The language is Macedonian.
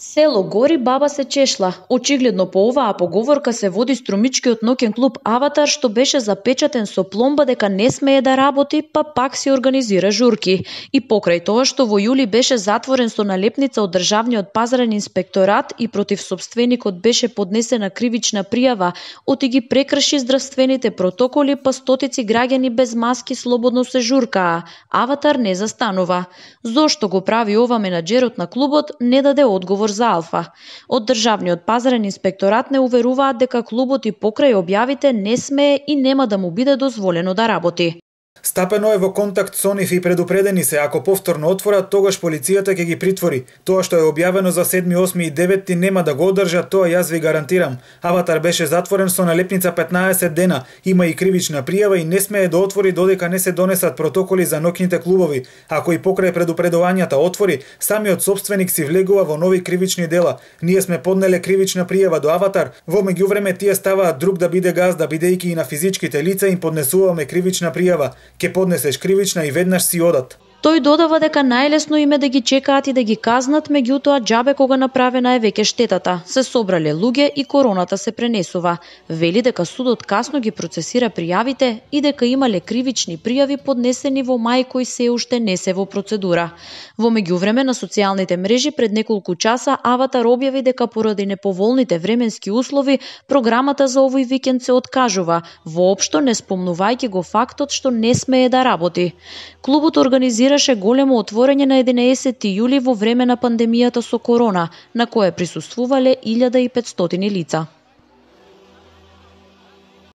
Село гори, баба се чешла. Очигледно по оваа поговорка се води струмичкиот ноќен клуб Аватар, што беше запечатен со пломба дека не смее да работи, па пак си организира журки. И покрај тоа што во јули беше затворен со налепница од Државниот пазарен инспекторат и против сопственикот беше поднесена кривична пријава, оти ги прекрши здравствените протоколи, па стотици граѓани без маски слободно се журкаа. Аватар не застанува. Зошто го прави ова менаџерот на клубот, не даде одговор за Алфа. Од Државниот пазарен инспекторат не уверуваат дека клубот и покрај објавите не смее и нема да му биде дозволено да работи. Стапено е во контакт со нив и предупредени се, ако повторно отворат, тогаш полицијата ќе ги притвори. Тоа што е објавено за 7, 8 и 9 нема да го одржат, тоа јас ви гарантирам. Аватар беше затворен со налепница 15 дена, има и кривична пријава и не смее да отвори додека не се донесат протоколи за ноќните клубови. Ако и покрај предупредувањата отвори, самиот сопственик си влегува во нови кривични дела. Ние сме поднеле кривична пријава до Аватар, во меѓувреме тие ставаат друг да биде газда, бидејќи и на физичките лица им поднесуваме кривична пријава. Ке поднесеш кривична и веднаш си одат. Тој додава дека најлесно им е да ги чекаат и да ги казнат, меѓутоа џабе кога направена е веќе штетата. Се собрале луѓе и короната се пренесува. Вели дека судот касно ги процесира пријавите и дека имале кривични пријави поднесени во мај кои се уште не се во процедура. Во меѓувреме на социјалните мрежи пред неколку часа Аватар објави дека поради неповолните временски услови програмата за овој викенд се откажува, воопшто не спомнувајќи го фактот што не смее да работи. Клубот организираше големо отворање на 11 јули во време на пандемијата со корона, на кое присуствувале 1500 лица.